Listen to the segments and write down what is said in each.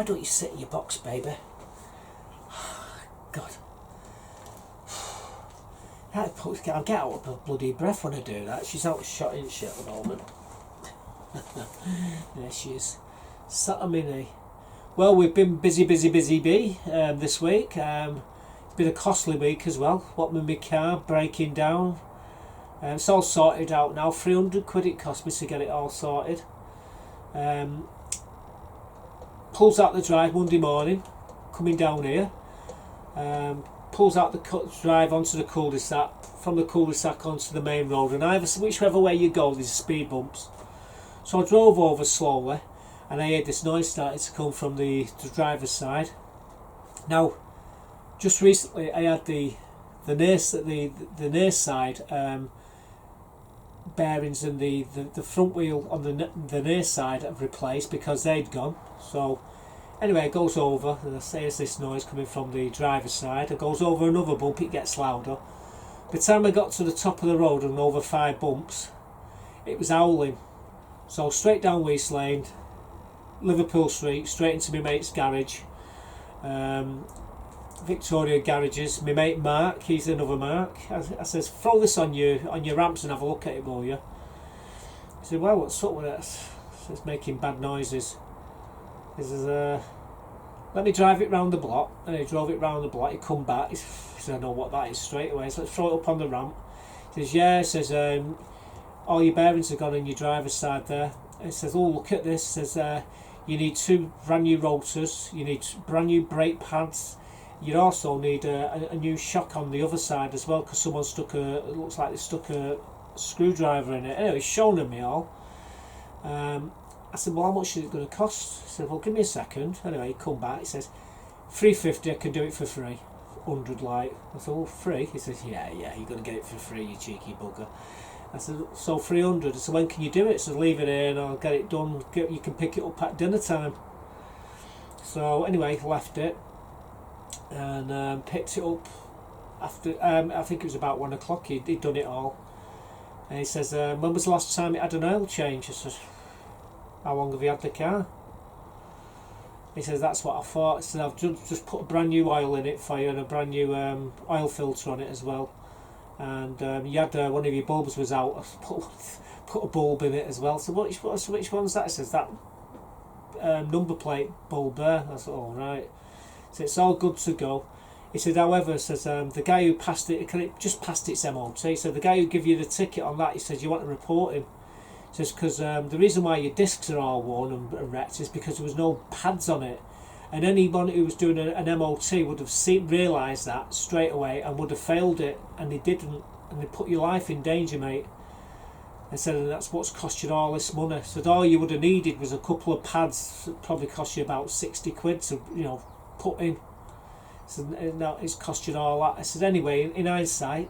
don't you sit in your box, baby? God. I'll get out of my bloody breath when I do that. She's out shot in shit at the moment. There she is. Sat on my knee. Well, we've been busy this week. It's been a costly week as well. What with my car breaking down. It's all sorted out now. 300 quid it cost me to get it all sorted. Pulls out the drive Monday morning, coming down here. Pulls out the drive onto the cul-de-sac, from the cul-de-sac onto the main road, and whichever way you go there's speed bumps. So I drove over slowly, and I heard this noise started to come from the driver's side. Now, just recently I had the near side bearings and the front wheel on the near side have replaced because they'd gone. So anyway, it goes over, and I say, this noise coming from the driver's side. It goes over another bump, it gets louder. By the time I got to the top of the road and over 5 bumps, it was howling. So straight down West Lane, Liverpool Street, straight into my mate's garage. Victoria Garages. My mate Mark, he's another Mark. I says, throw this on your ramps and have a look at it, will you? He said, well, what's up with it? It's making bad noises. He says, let me drive it round the block. And he drove it round the block. He come back. He said, I know what that is straight away. So let's throw it up on the ramp. He says, yeah. He says, all your bearings are gone on your driver's side there. He says, oh, look at this. He says, you need 2 brand new rotors. You need brand new brake pads. You also need a new shock on the other side as well, because someone it looks like they stuck a screwdriver in it. Anyway, he's shown me all. I said, well, how much is it going to cost? He said, well, give me a second. Anyway, he come back, he says, 350, I can do it for free. 100 like. I said, oh, free? He says, yeah, you're going to get it for free, you cheeky bugger. I said, so 300. I said, when can you do it? He said, leave it in, I'll get it done. You can pick it up at dinner time. So anyway, left it and picked it up after, I think it was about 1 o'clock, he'd done it all. And he says, when was the last time it had an oil change? I said, how long have you had the car? He says, that's what I thought. He said, I've just put a brand new oil in it for you and a brand new oil filter on it as well. And you had one of your bulbs was out. I put a bulb in it as well. So which one's that? He says, that number plate bulb there. I said, all right. So it's all good to go. He said, however, says the guy who passed it just passed its MOT. So the guy who give you the ticket on that, he says, you want to report him. He says, because the reason why your discs are all worn and wrecked is because there was no pads on it. And anyone who was doing an MOT would have realised that straight away and would have failed it, and they didn't, and they put your life in danger, mate. They said, and that's what's cost you all this money. So all you would have needed was a couple of pads. It probably cost you about 60 quid to, put in. So now it's cost you all that. I said, anyway, in hindsight,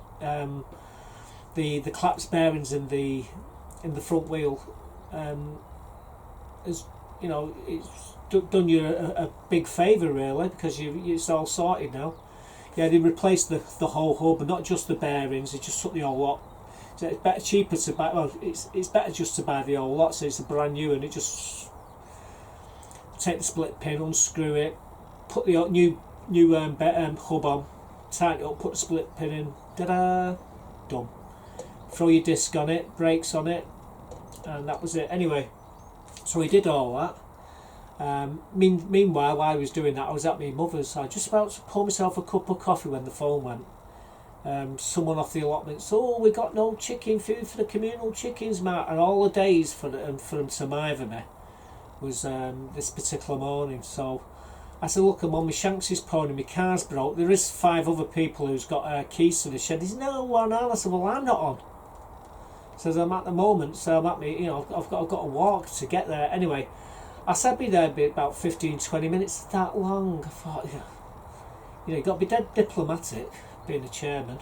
the claps bearings in the front wheel is, it's done you a big favour really, because it's all sorted now. Yeah, they replaced the whole hub, but not just the bearings. They just took the whole lot. So it's cheaper to buy. Well, it's better just to buy the whole lot. So it's a brand new, and it just take the split pin, unscrew it, put the new hub on, tighten it up, put the split pin in. Ta-da! Done. Throw your disc on it, brakes on it, and that was it. Anyway, so he did all that. Meanwhile, while I was doing that, I was at my mother's. I was just about to pour myself a cup of coffee when the phone went. Someone off the allotment said, oh, we got no chicken food for the communal chickens, Matt. And all the days for them to mither me was this particular morning. So I said, look, Mum, my shanks is pouring, my car's broke. There is 5 other people who's got keys to the shed. There's no one on. I said, well, I'm not on. So I'm at the moment, so I'm at me, I've got to walk to get there. Anyway, I said be there about 15-20 minutes. That long. I thought, you've got to be dead diplomatic being a chairman.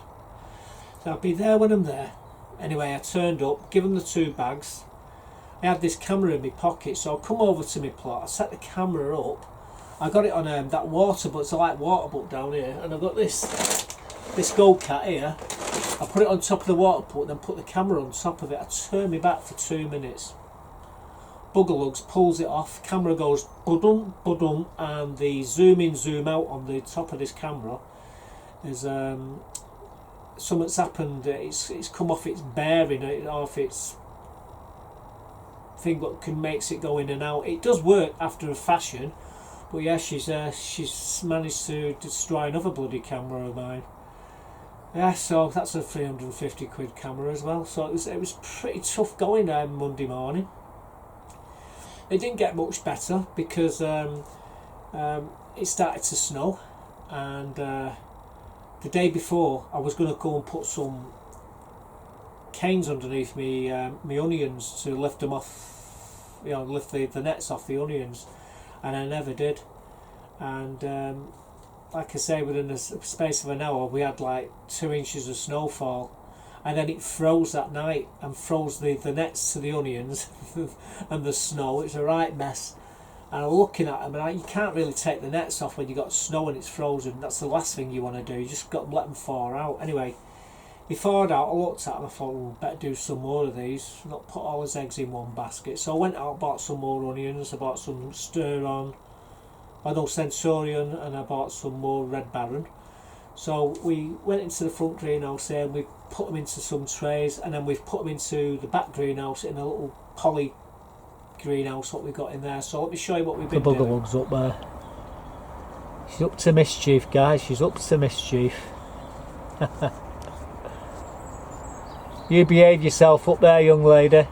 So I'll be there when I'm there. Anyway, I turned up, give them the 2 bags. I had this camera in my pocket, so I come over to my plot. I set the camera up. I got it on that water butt, it's a light water butt down here, and I've got this gold cat here. I put it on top of the water butt, then put the camera on top of it. I turned me back for 2 minutes. bugger lugs, pulls it off, camera goes budum budum, and the zoom in zoom out on the top of this camera is something's happened. It's come off its bearing, off its thing, but makes it go in and out. It does work after a fashion, but yeah, she's managed to destroy another bloody camera of mine. Yeah, so that's a 350 quid camera as well. So it was pretty tough going there Monday morning. It didn't get much better because it started to snow, and the day before I was going to go and put some canes underneath me onions to lift them off, lift the nets off the onions, and I never did. And like I say, within the space of an hour we had like 2 inches of snowfall, and then it froze that night and froze the nets to the onions and the snow. It's a right mess. And I'm looking at them, and you can't really take the nets off when you've got snow and it's frozen. That's the last thing you want to do. You just got to let them thaw out. Anyway, he thawed out. I looked at them, I thought, well, better do some more of these, not put all his eggs in one basket. So I went out, bought some more onions, I bought some Centurion, and I bought some more Red Baron. So we went into the front greenhouse here, and we put them into some trays, and then we've put them into the back greenhouse in a little poly greenhouse what we got in there. So let me show you what we've been doing. The bugger lug's up there. She's up to mischief, guys. She's up to mischief. You behave yourself up there, young lady.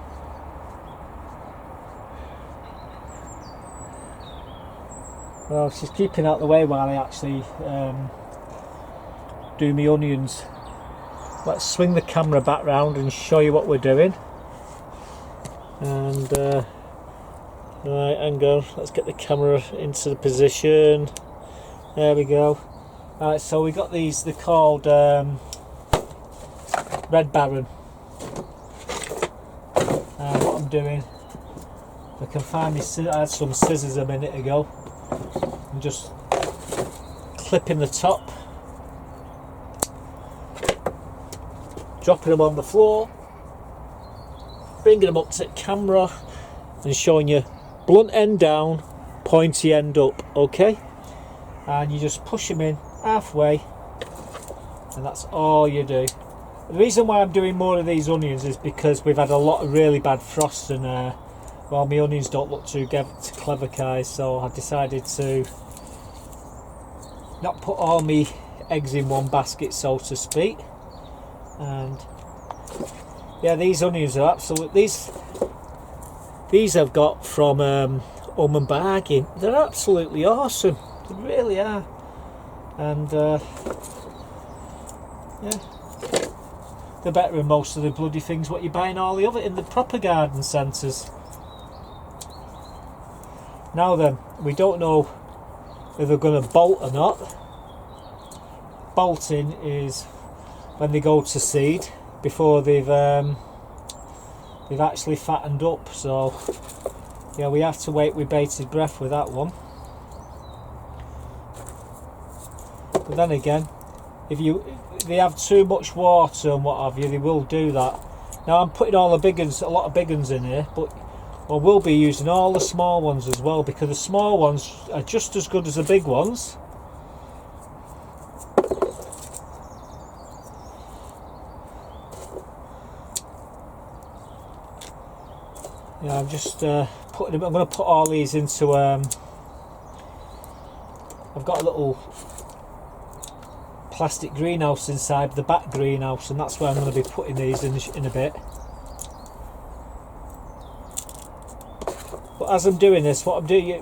Well, she's keeping out the way while I actually do my onions. Let's swing the camera back round and show you what we're doing. And right, hang on, let's get the camera into the position. There we go. Right, so we got these, they're called Red Baron. What I'm doing, if I can find me, I had some scissors a minute ago. I'm just clipping the top, dropping them on the floor, bringing them up to the camera and showing you blunt end down, pointy end up, okay? And you just push them in halfway, and that's all you do. The reason why I'm doing more of these onions is because we've had a lot of really bad frost, and well, my onions don't look too clever, guys, so I decided to not put all my eggs in one basket, so to speak. And yeah, these onions are absolute. These I've got from and Bargain. They're absolutely awesome. They really are. And yeah, they're better than most of the bloody things what you're buying all the other in the proper garden centres. Now then, we don't know if they're going to bolt or not. Bolting is when they go to seed before they've actually fattened up. So yeah, we have to wait with bated breath with that one. But then again, if they have too much water and what have you, they will do that. Now I'm putting all the big ones, a lot of big ones in here, but I will be using all the small ones as well, because the small ones are just as good as the big ones. Yeah, I'm just putting them. I'm going to put all these into. I've got a little plastic greenhouse inside the back greenhouse, and that's where I'm going to be putting these in a bit. But as I'm doing this, what I'm doing,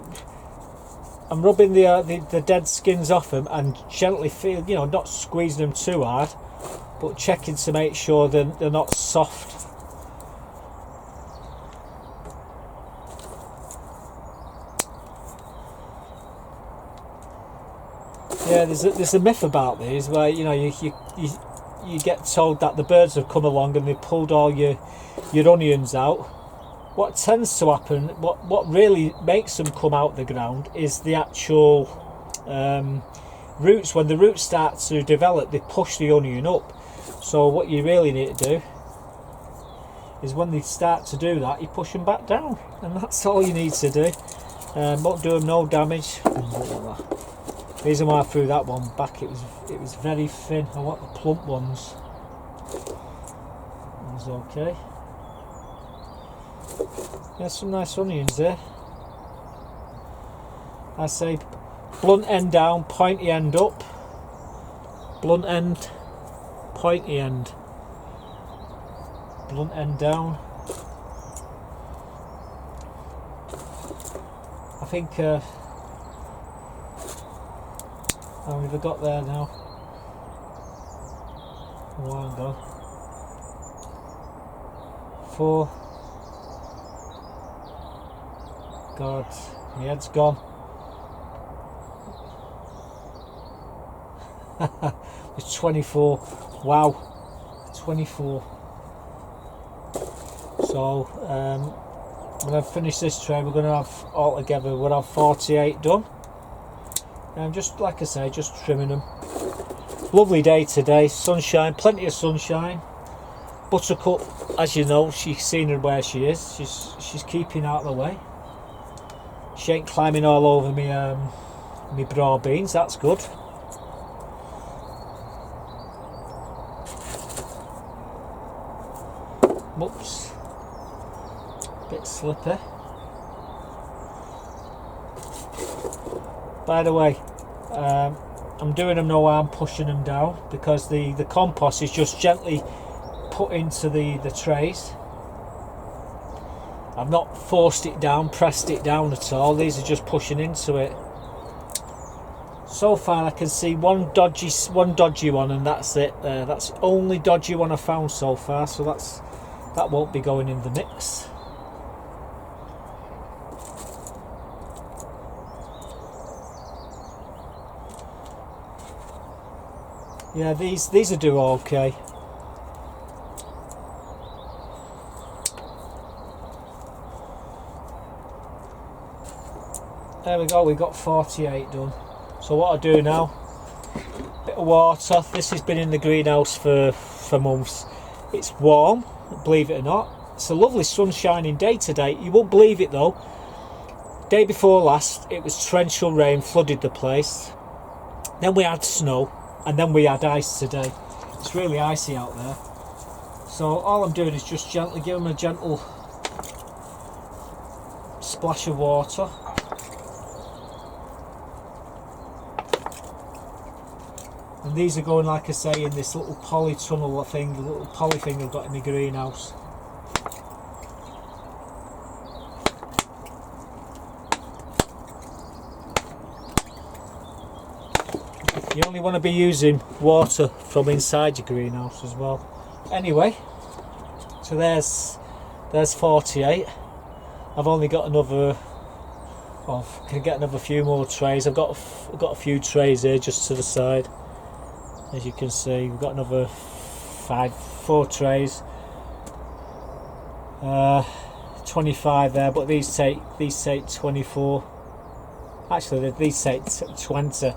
I'm rubbing the dead skins off them and gently feel, not squeezing them too hard, but checking to make sure they're not soft. Yeah, there's a myth about these where you get told that the birds have come along and they've pulled all your onions out. What tends to happen, what really makes them come out the ground, is the actual roots. When the roots start to develop, they push the onion up. So what you really need to do is when they start to do that, you push them back down, and that's all you need to do. Won't do them no damage. The reason why I threw that one back, it was very thin. I want the plump ones. That was okay. There's some nice onions there. I say blunt end down, pointy end up. Blunt end, pointy end. Blunt end down. I think how many have I got there now? Oh, hang on. 4. God, my head's gone. It's 24. Wow, 24. So when I finish this tray, we're going to have altogether, we'll have 48 done. And just like I say, just trimming them. Lovely day today, sunshine, plenty of sunshine. Buttercup, as you know, she's seen her where she is. She's keeping out of the way. She ain't climbing all over me me broad beans. That's good. Whoops, bit slippy. By the way, I'm doing them no harm pushing them down, because the compost is just gently put into the trays. I've not forced it down, pressed it down at all. These are just pushing into it. So far I can see one dodgy one, and that's it. That's the only dodgy one I found so far, so that won't be going in the mix. Yeah, these will do okay. There we go, we got 48 done. So what I do now, bit of water. This has been in the greenhouse for months. It's warm, believe it or not. It's a lovely sun-shining day today. You won't believe it though. Day before last, it was torrential rain, flooded the place. Then we had snow, and then we had ice today. It's really icy out there. So all I'm doing is just gently give them a gentle splash of water. And these are going, like I say, in this little polytunnel thing, the little poly thing I've got in the greenhouse. You only want to be using water from inside your greenhouse as well. Anyway, so there's 48. I've only got another. Oh, can get another few more trays. I've got a few trays here just to the side. As you can see, we've got another 4 trays. 25 there, but these take 24. Actually, these take 20.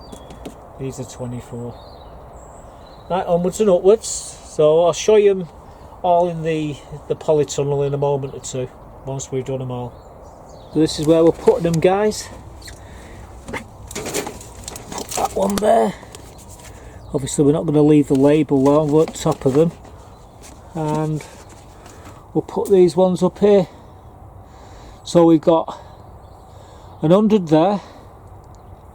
These are 24. Right, onwards and upwards. So I'll show you them all in the polytunnel in a moment or two, once we've done them all. So this is where we're putting them, guys. Put that one there. Obviously we're not going to leave the label on the top of them. And we'll put these ones up here. So we've got 100 there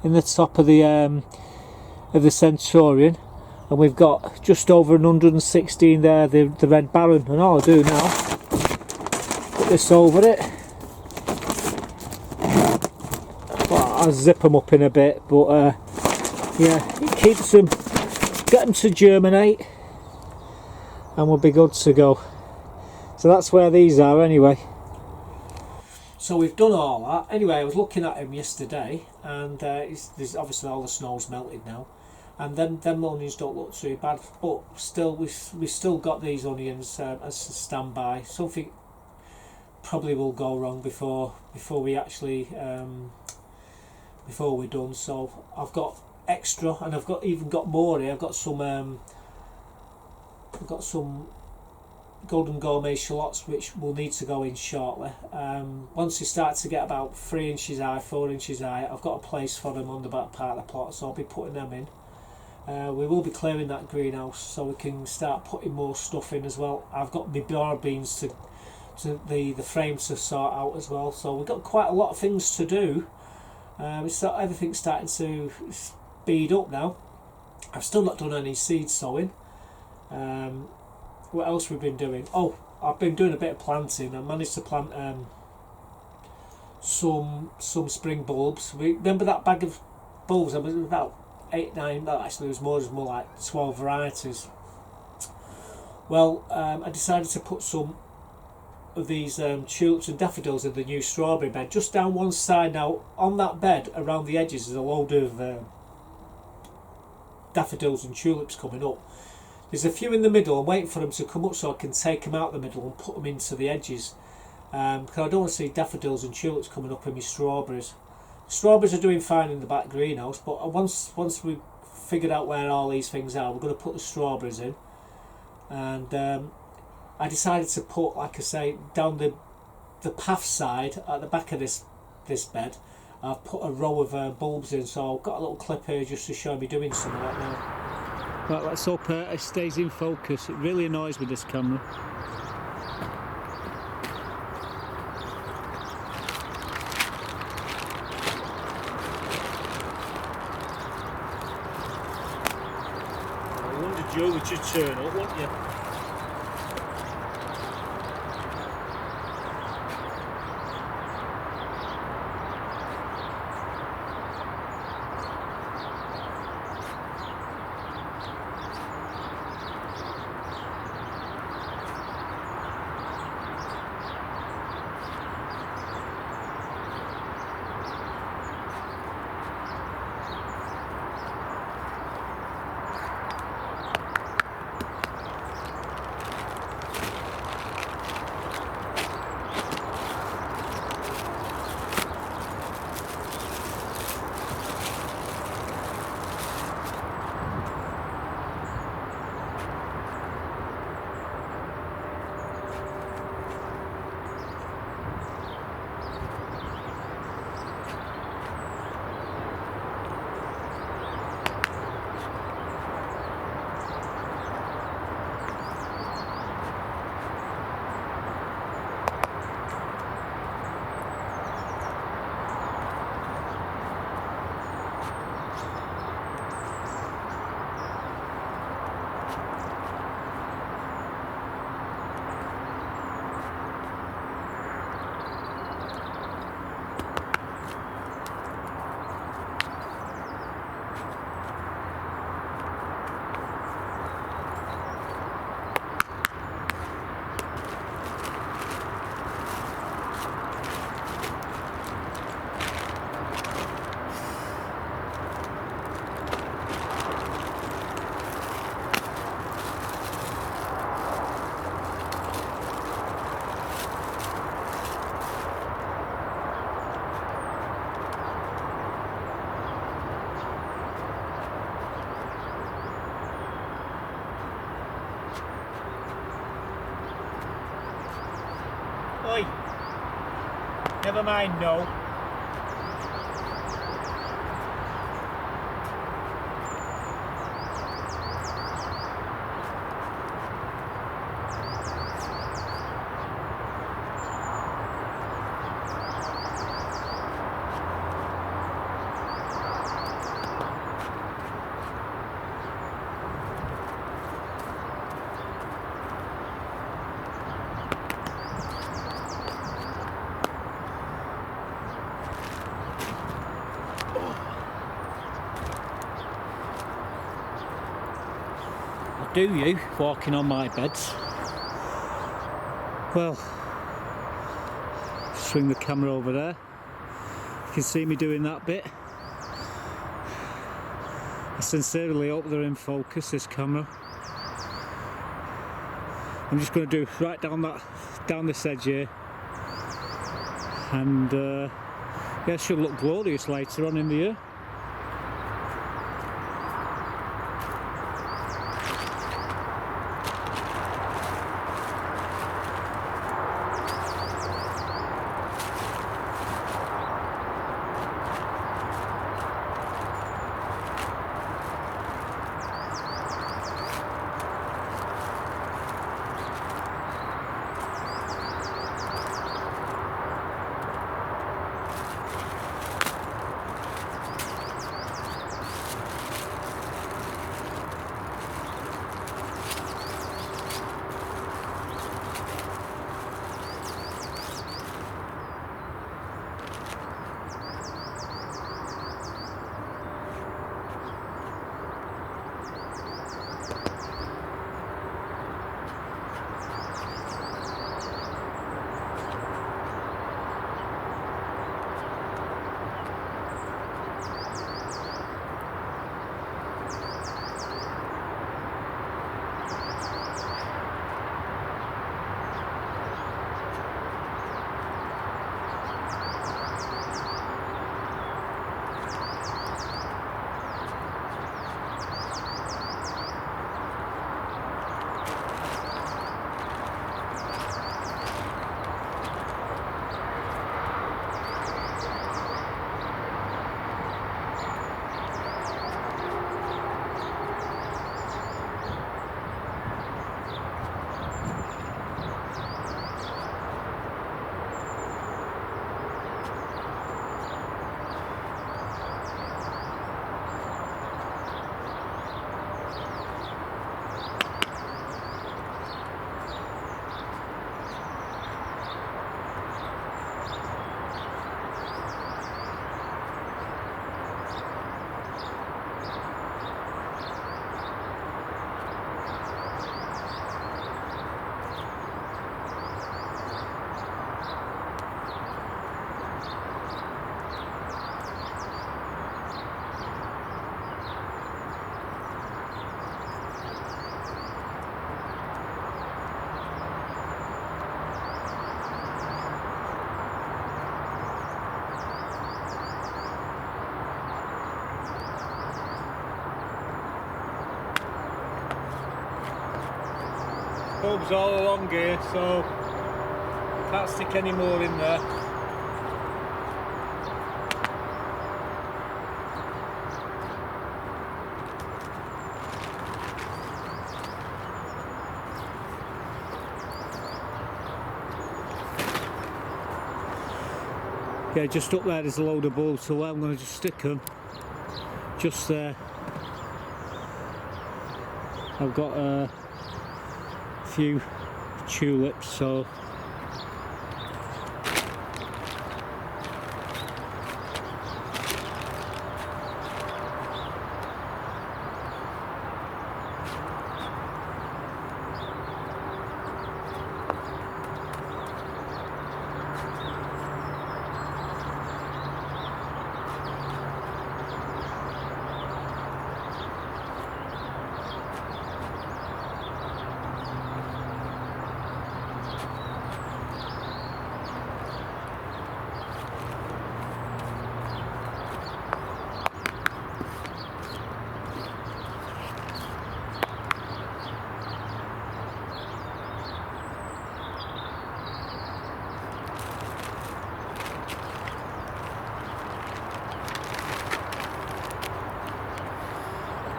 in the top of the Centurion, and we've got just over 116 there, the Red Baron. And all I do now, put this over it. Well, I'll zip them up in a bit, but yeah, it keeps them, get them to germinate, and we'll be good to go. So that's where these are anyway. So we've done all that. Anyway, I was looking at him yesterday, and there's obviously all the snow's melted now, and them onions don't look too bad, but still we've still got these onions as a standby. Something probably will go wrong before we actually before we're done. So I've got extra, and I've even got more here. I've got some golden gourmet shallots, which will need to go in shortly. Once they start to get about 3 inches high, 4 inches high, I've got a place for them on the back part of the plot, so I'll be putting them in. We will be clearing that greenhouse so we can start putting more stuff in as well. I've got my broad beans to the frame to sort out as well, so we've got quite a lot of things to do. Everything's starting to speed up now. I've still not done any seed sowing. What else we've been doing? Oh, I've been doing a bit of planting. I managed to plant some spring bulbs. Remember that bag of bulbs? There was about 8, 9. No, actually, it was more like 12 varieties. Well, I decided to put some of these tulips and daffodils in the new strawberry bed, just down one side. Now, on that bed, around the edges, there's a load of daffodils and tulips coming up. There's a few in the middle. I'm waiting for them to come up so I can take them out the middle and put them into the edges, because I don't want to see daffodils and tulips coming up in my strawberries. Strawberries are doing fine in the back greenhouse, but once we've figured out where all these things are, we're going to put the strawberries in. And I decided to put, like I say, down the path side at the back of this bed, I've put a row of bulbs in, so I've got a little clip here just to show me doing some of that now. Right, let's hope it stays in focus. It really annoys me, this camera. I wondered Joe would just turn up, wouldn't you? Oi! Never mind, no. Do you walking on my beds? Well, swing the camera over there. You can see me doing that bit. I sincerely hope they're in focus, this camera. I'm just going to do right down this edge here, and yeah, it should look glorious later on in the year. Bulbs all along here, so can't stick any more in there. Yeah, just up there there's a load of bulbs, so I'm going to just stick them just there. I've got a few tulips, so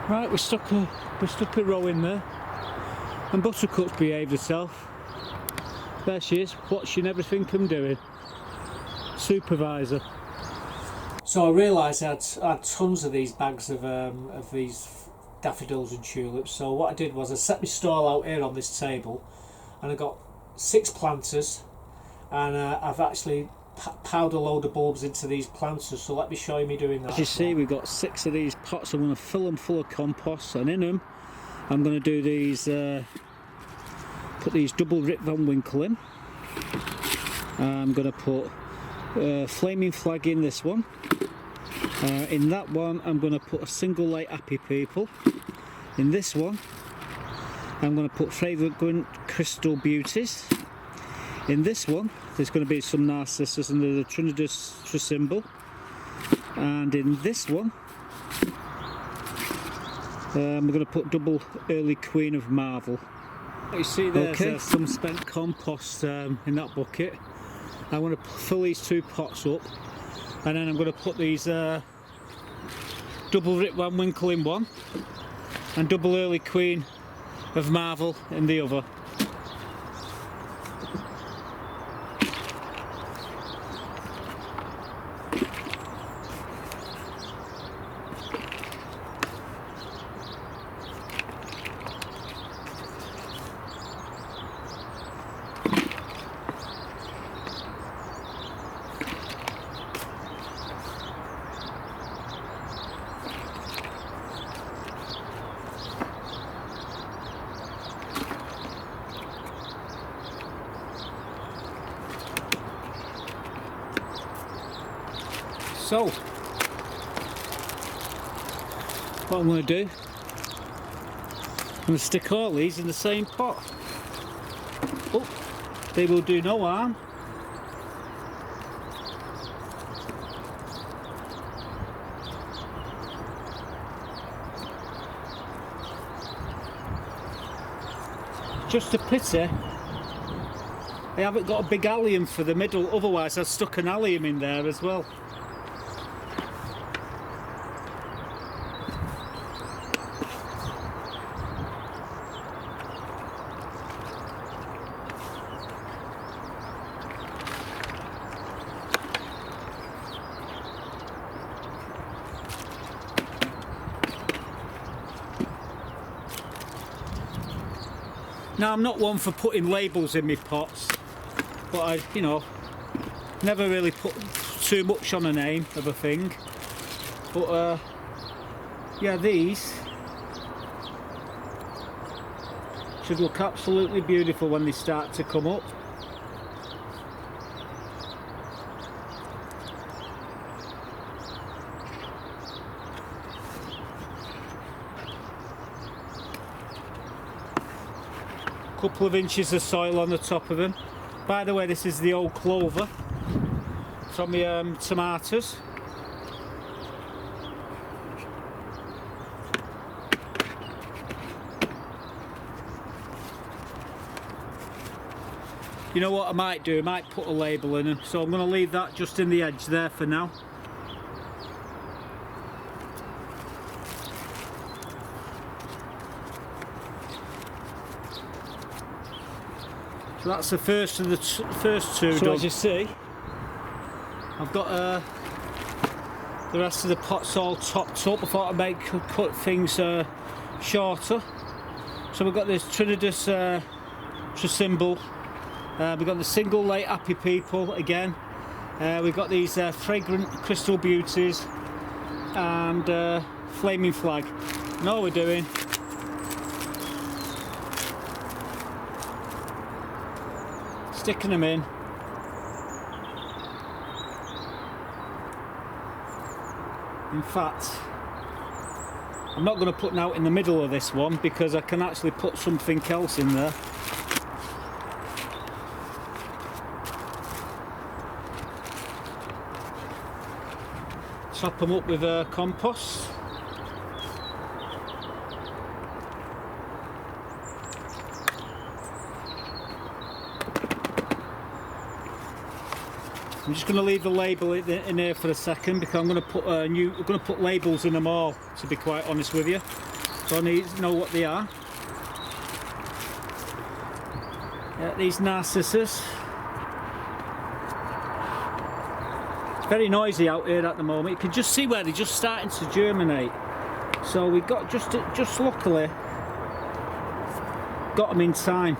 right, we stuck a row in there, and Buttercup's behaved herself. There she is, watching everything I'm doing. Supervisor. So I realised I had tons of these bags of these daffodils and tulips. So what I did was I set my stall out here on this table, and I got 6 planters, and I've actually piled a load of bulbs into these planters, so let me show you me doing that. As you see, we've got 6 of these pots. I'm going to fill them full of compost, and in them I'm going to do these, put these double Rip Van Winkle in. I'm going to put flaming flag in this one. In that one I'm going to put a single light happy people. In this one I'm going to put fragrant crystal beauties. In this one there's going to be some narcissus and the Trinidad trisymbol, and in this one we're going to put double early queen of marvel. You see there's some spent compost in that bucket. I want to fill these 2 pots up, and then I'm going to put these double Rip Van Winkle in one and double early queen of marvel in the other. So, what I'm going to do, I'm going to stick all these in the same pot. Oh, they will do no harm. Just a pity I haven't got a big allium for the middle, otherwise I've stuck an allium in there as well. Now, I'm not one for putting labels in my pots, but I, never really put too much on a name of a thing. But yeah, these should look absolutely beautiful when they start to come up. Couple of inches of soil on the top of them. By the way, this is the old clover from the tomatoes. You know what I might do? I might put a label in them. So I'm going to leave that just in the edge there for now. So that's the first of the first two done. As you see, I've got the rest of the pots all topped up. I thought I'd cut things shorter. So we've got this Trinidus Trisymbol. We've got the single late happy people again. We've got these fragrant crystal beauties and flaming flag. And all we're doing sticking them in. In fact, I'm not going to put out in the middle of this one because I can actually put something else in there. Top them up with compost. I'm just going to leave the label in here for a second because I'm going to put labels in them all, to be quite honest with you. So I need to know what they are. These narcissus. It's very noisy out here at the moment. You can just see where they're just starting to germinate. So we got just luckily got them in time.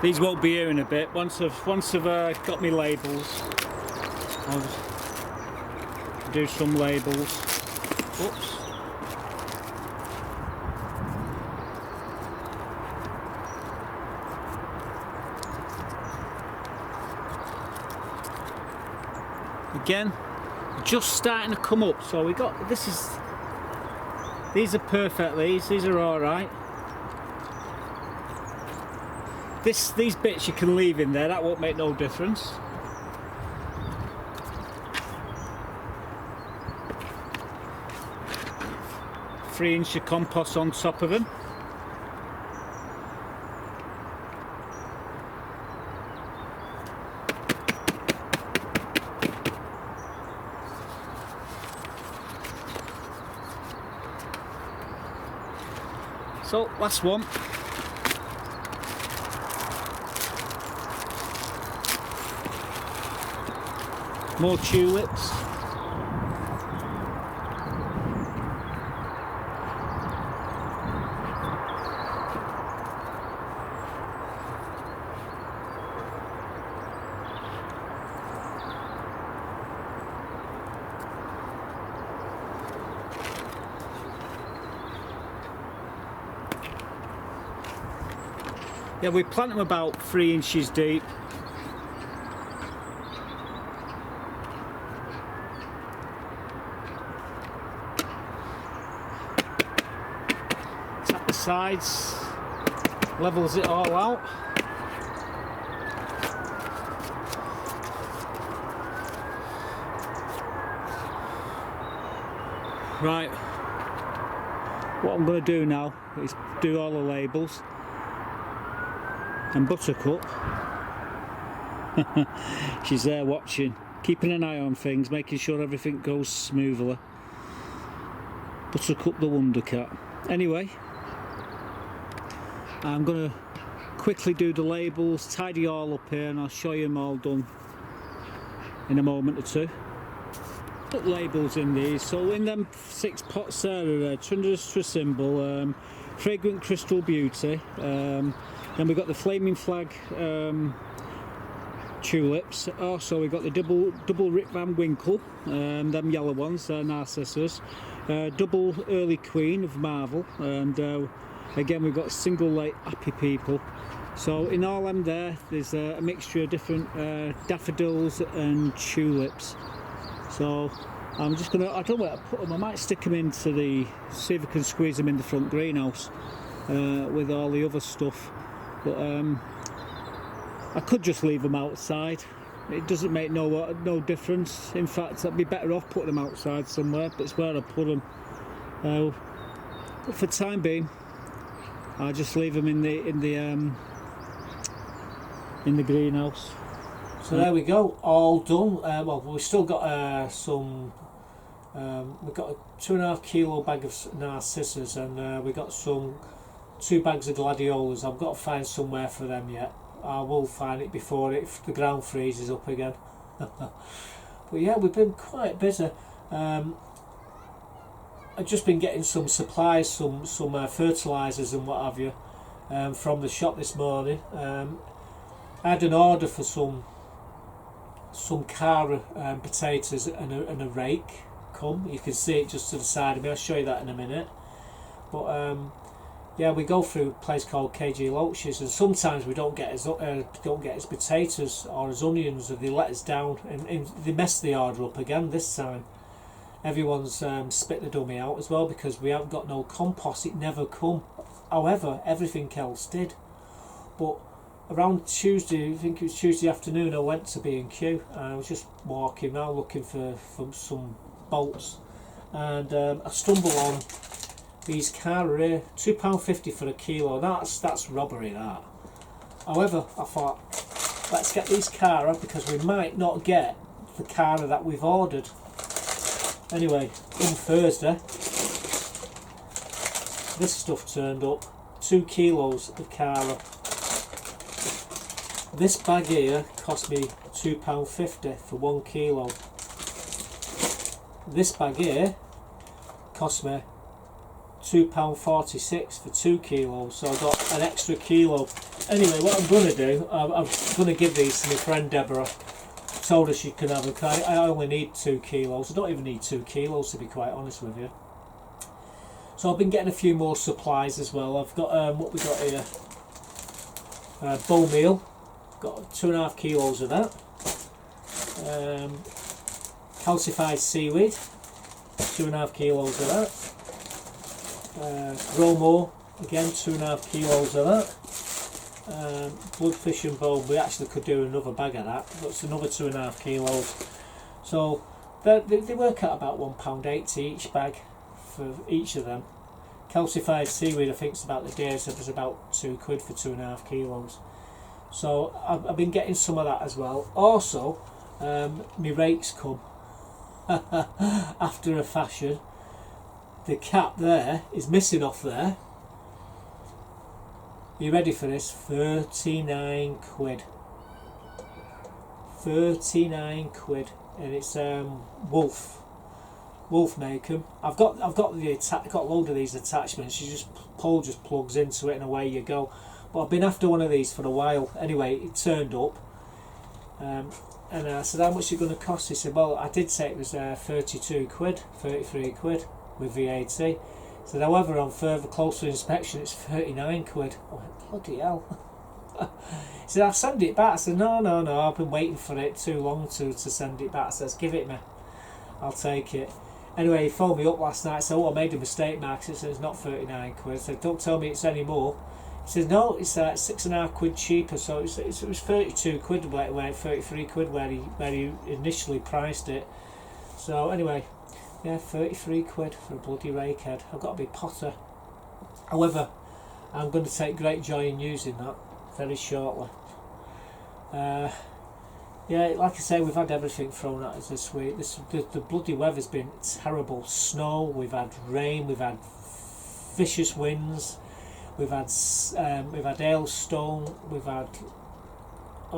These won't be here in a bit. Once I've got my labels, I'll do some labels. Oops. Again, just starting to come up. So we got these are perfect. These are all right. These bits you can leave in there, that won't make no difference. Three-inch of compost on top of them. So, last one. More tulips. Yeah, we plant them about 3 inches deep. Tap the sides, levels it all out. Right, what I'm going to do now is do all the labels. And Buttercup, she's there watching, keeping an eye on things, making sure everything goes smoothly. Buttercup the Wonder Cat. Anyway, I'm going to quickly do the labels, tidy all up here, and I'll show you them all done in a moment or two. Put labels in these, so in them 6 pots there are Trinidus Trisymbol, Fragrant Crystal Beauty, then we've got the Flaming Flag tulips. Also we've got the double Rip Van Winkle, them yellow ones, Narcissus, double Early Queen of Marvel, and again we've got single late Happy People, So in all them there's a mixture of different daffodils and tulips. So I'm just gonna, I don't know where to put them. I might stick them into see if I can squeeze them in the front greenhouse with all the other stuff. But I could just leave them outside. It doesn't make no difference. In fact, I'd be better off putting them outside somewhere, but it's where I put them. But for the time being, I'll just leave them in the greenhouse. So there we go, all done. Well, we've still got some. We've got a 2.5 kilo bag of narcissus, and we've got 2 bags of gladiolas. I've got to find somewhere for them yet. I will find it before the ground freezes up again. But yeah, we've been quite busy. I've just been getting some supplies, some fertilisers and what have you, from the shop this morning. I had an order for some cara potatoes and a rake come. You can see it just to the side of me. I'll show you that in a minute. But yeah, we go through a place called KG Loaches, and sometimes we don't get as potatoes or as onions, or they let us down, and they mess the order up again this time. Everyone's spit the dummy out as well because we haven't got no compost. It never come. However, everything else did. But around Tuesday, I think it was Tuesday afternoon, I went to B&Q and I was just walking around looking for some bolts, and I stumbled on these cara here, £2.50 for a kilo. That's robbery, that. However, I thought, let's get these cara because we might not get the cara that we've ordered. Anyway, on Thursday, this stuff turned up, 2 kilos of cara. This bag here cost me £2.50 for 1 kilo. This bag here cost me £2.46 for 2 kilos, so I got an extra kilo. Anyway, what I'm going to do, I'm going to give these to my friend Deborah. Told her she can have them. I only need 2 kilos. I don't even need 2 kilos to be quite honest with you. So I've been getting a few more supplies as well. I've got what we got here, bone meal. Got 2.5 kilos of that. Calcified seaweed, 2.5 kilos of that. Bromo, again 2.5 kilos of that. Bloodfish and bone, we actually could do another bag of that, but it's another 2.5 kilos. So they work out about £1.80 each bag for each of them. Calcified seaweed, I think it's about the day, so it was about £2 for 2.5 kilos. So I've been getting some of that as well. Also, my rakes come after a fashion. The cap there is missing off there. Are you ready for this? 39 quid. 39 quid, and it's Wolf make 'em. I've got a load of these attachments. Paul just plugs into it and away you go. But I've been after one of these for a while. Anyway, it turned up, and I said, how much is it going to cost? He said, well, I did say it was 32 quid, 33 quid with VAT. He said, however, on further closer inspection, it's 39 quid. I went, bloody hell. He said, I'll send it back. I said, no, I've been waiting for it too long to send it back. I said, give it me, I'll take it. Anyway, he phoned me up last night and said, oh, I made a mistake, Max. He said, it's not 39 quid. I said, don't tell me it's any more. He says, no, it's 6.5 quid cheaper, so it was 32 quid, where 33 quid where he initially priced it. So anyway, yeah, 33 quid for a bloody rake head. I've got to be Potter. However, I'm going to take great joy in using that very shortly. Yeah, like I say, we've had everything thrown at us this week. The bloody weather's been terrible. Snow, we've had rain, we've had vicious winds. We've had hailstone, we've had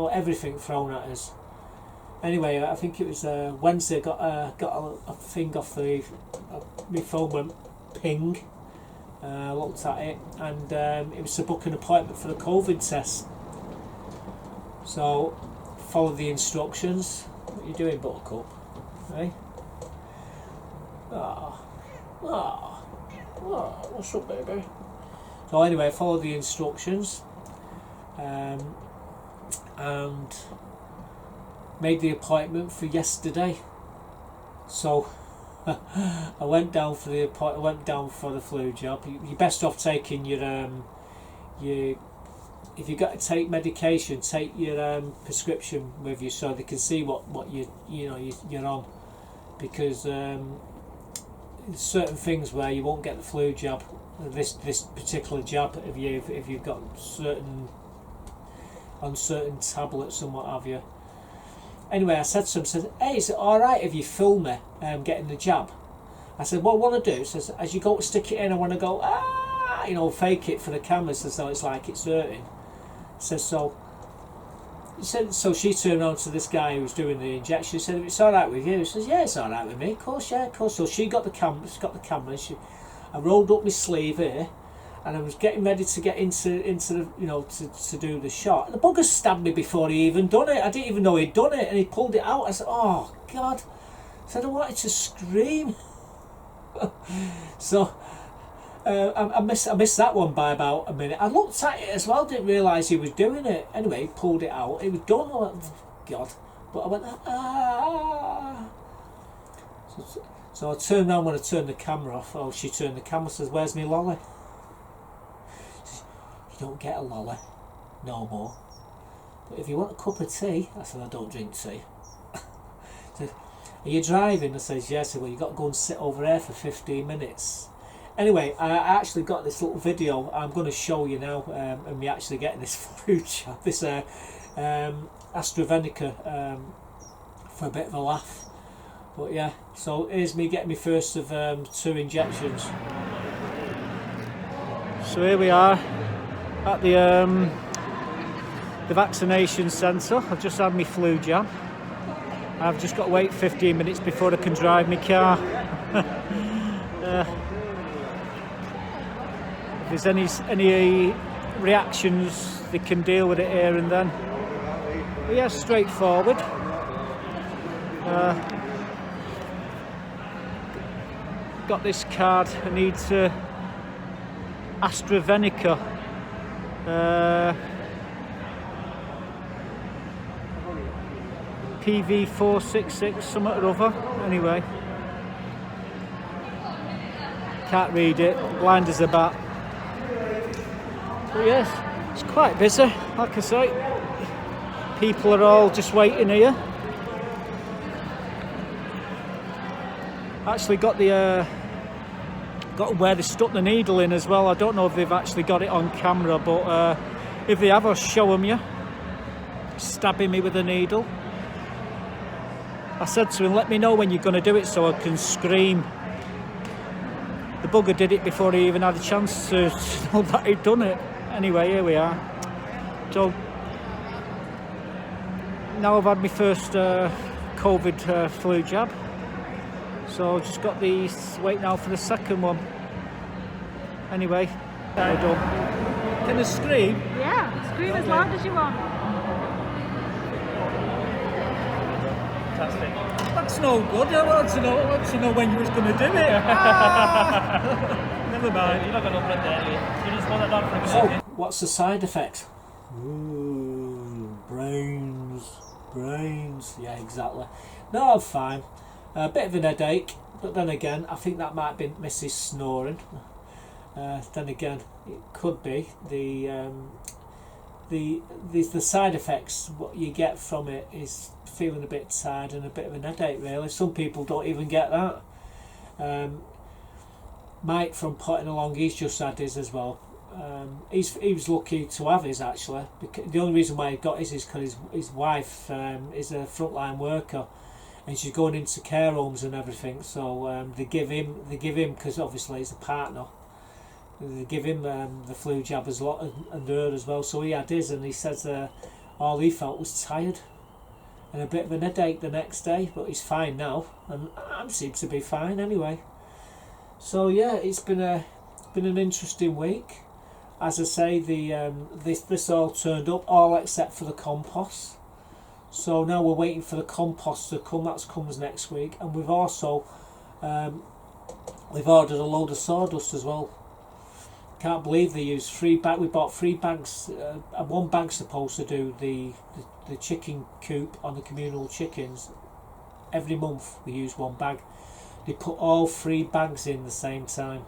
everything thrown at us. Anyway, I think it was Wednesday. Got a thing off my phone went ping. Looked at it, and it was to book an appointment for the COVID test. So follow the instructions. What are you doing, Buttercup? Hey? What's up, baby? So anyway, I followed the instructions. and made the appointment for yesterday. So I went down for the flu jab. You're best off taking your if you've got to take medication, take your prescription with you so they can see what you're on, because there's certain things where you won't get the flu jab, this particular jab, if you've got certain tablets and what have you. Anyway, I said to him, hey, is it alright if you film me getting the jab? I said, what I want to do, says, as you go to stick it in, I want to go, fake it for the camera, so it's like it's hurting. Says, so she turned around to this guy who was doing the injection. She said, if it's alright with you? He says, yeah, it's alright with me. Of course, yeah, of course. So she got the camera. I rolled up my sleeve here, and I was getting ready to get into the to do the shot. And the bugger stabbed me before he even done it. I didn't even know he'd done it, and he pulled it out. I said, oh God! I said, I wanted to scream. So. I missed that one by about a minute. I looked at it as well, didn't realise he was doing it. Anyway, he pulled it out. It was done. I went, God. But I went, ah. So I turned around when I turned the camera off. Oh, she turned the camera, says, where's me lolly? She says, you don't get a lolly no more. But if you want a cup of tea, I said, I don't drink tea. Said, are you driving? I says, yes. I said, well, you've got to go and sit over there for 15 minutes. Anyway, I actually got this little video I'm going to show you now, and me actually getting this flu jab, this AstraZeneca, for a bit of a laugh. But yeah, so here's me getting my first of 2 injections. So here we are at the vaccination centre. I've just had my flu jab. I've just got to wait 15 minutes before I can drive my car. If there's any reactions, they can deal with it here and then. But yeah, straightforward. Got this card. I need AstraZeneca. PV466, something or other. Anyway, can't read it. Blind as a bat. But yes, it's quite busy, like I say. People are all just waiting here. Actually got where they stuck the needle in as well. I don't know if they've actually got it on camera, but if they have, I'll show them you. Stabbing me with a needle. I said to him, let me know when you're going to do it so I can scream. The bugger did it before he even had a chance to know that he'd done it. Anyway, here we are. So now I've had my first COVID flu jab. So just got these, wait now for the second one. Anyway, we're done. Can I scream? Yeah, scream as loud as you want. Fantastic. That's no good. I want to know when you was going to do it. Never mind. You're not going to open it there, anyway. You just hold that down for a minute. So, what's the side effect? Ooh, brains. Yeah, exactly. No, I'm fine. A bit of an headache, but then again, I think that might have been Mrs. snoring. Then again, it could be the side effects. What you get from it is feeling a bit tired and a bit of an headache. Really, some people don't even get that. Mike from Potting Along, he's just had his as well. He was lucky to have his actually. Because the only reason why he got his is because his wife is a frontline worker, and she's going into care homes and everything. So they give him because obviously he's a partner. They give him the flu jab as lot and her as well. So he had his, and he says all he felt was tired and a bit of an headache the next day, but he's fine now, and I seem to be fine anyway. So yeah, it's been an interesting week. As I say, this all turned up, all except for the compost. So now we're waiting for the compost to come. That comes next week, and we've also we've ordered a load of sawdust as well. Can't believe they use 3 bags. We bought 3 bags, and 1 bag's supposed to do the chicken coop on the communal chickens. Every month we use 1 bag. They put all 3 bags in the same time,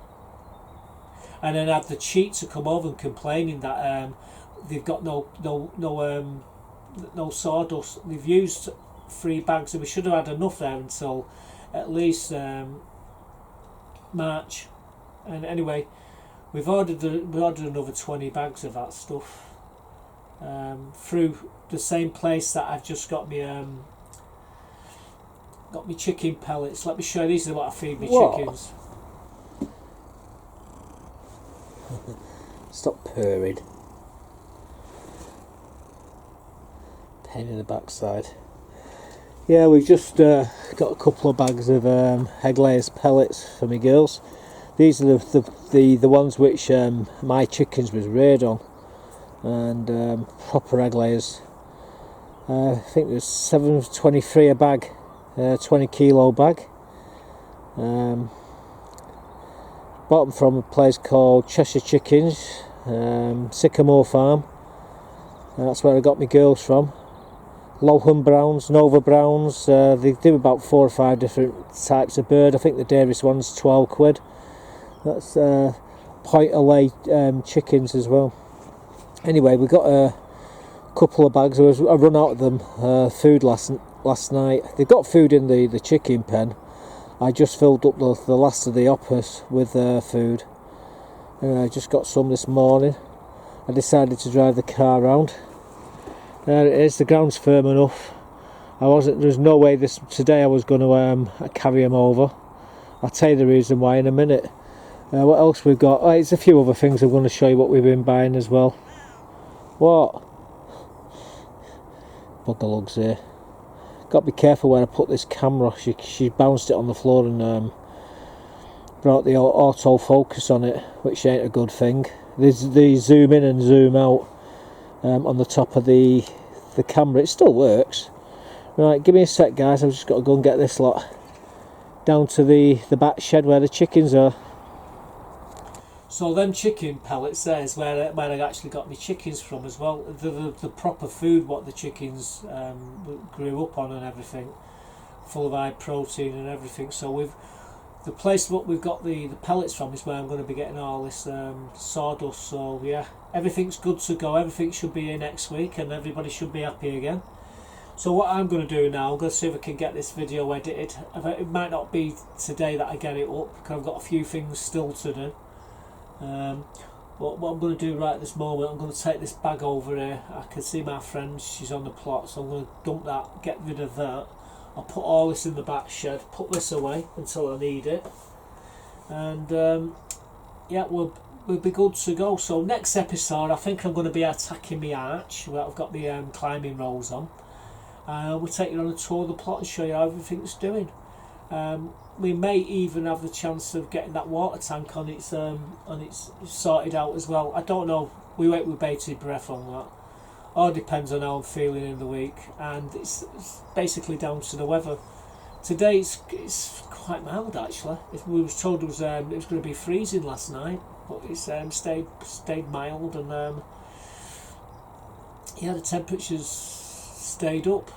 and then had the cheat to come over and complaining that they've got no sawdust. They've used 3 bags, and we should have had enough there until at least March. And anyway, we ordered another 20 bags of that stuff through the same place that I've just got me chicken pellets. Let me show you. These are what I feed me chickens. Stop purring. Pain in the backside. Yeah, we've just got a couple of bags of egg layers pellets for my girls. These are the ones which my chickens was reared on, and proper egg layers. I think there's $7.23 a bag, 20 kilo bag. Bought them from a place called Cheshire Chickens, Sycamore Farm. That's where I got my girls from. Lowham Browns, Nova Browns. They do about 4 or 5 different types of bird. I think the dearest one's 12 quid. That's point away chickens as well. Anyway, we got a couple of bags. I run out of them food last night. They've got food in the chicken pen. I just filled up the last of the hoppers with food, and I just got some this morning. I decided to drive the car round. There it is. The ground's firm enough. There's no way today I was going to carry them over. I'll tell you the reason why in a minute. What else we've got? Oh, it's a few other things I'm going to show you what we've been buying as well. What? Bugger lugs here. Got to be careful where I put this camera. She bounced it on the floor and brought the autofocus on it, which ain't a good thing. There's the zoom in and zoom out on the top of the camera. It still works. Right, give me a sec, guys. I've just got to go and get this lot down to the back shed where the chickens are. So them chicken pellets there is where I actually got my chickens from as well. The proper food what the chickens grew up on and everything, full of high protein and everything. So the place what we've got the pellets from is where I'm going to be getting all this sawdust. So yeah, everything's good to go. Everything should be here next week, and everybody should be happy again. So what I'm going to do now, I'm going to see if I can get this video edited. It might not be today that I get it up because I've got a few things still to do. But what I'm going to do right this moment, I'm going to take this bag over here. I can see my friend, she's on the plot, so I'm going to dump that, get rid of that. I'll put all this in the back shed, put this away until I need it, and yeah, we'll be good to go. So next episode I think I'm going to be attacking my arch where I've got my climbing rolls on. We'll take you on a tour of the plot and show you how everything's doing. We may even have the chance of getting that water tank on its sorted out as well. I don't know. We wait with bated breath on that. All depends on how I'm feeling in the week, and it's basically down to the weather. Today it's quite mild actually. We was told it was going to be freezing last night, but it's stayed mild, and yeah, the temperatures stayed up.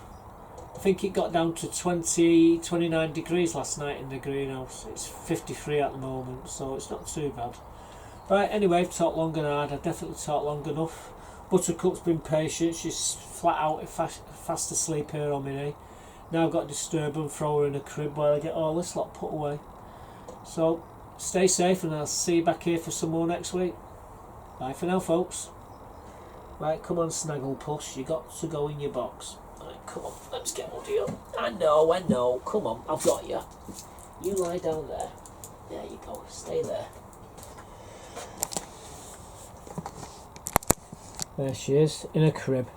I think it got down to 29 degrees last night in the greenhouse. It's 53 at the moment, so it's not too bad. Right, anyway, I've talked long and hard. I've definitely talked long enough. Buttercup's been patient. She's flat out fast asleep here on my knee. Now I've got to disturb her and throw her in a crib while I get all this lot put away. So, stay safe, and I'll see you back here for some more next week. Bye for now, folks. Right, come on, Snaggle Puss. You got to go in your box. Come on, let's get under you. I know. Come on, I've got you. You lie down there. There you go. Stay there. There she is, in a crib.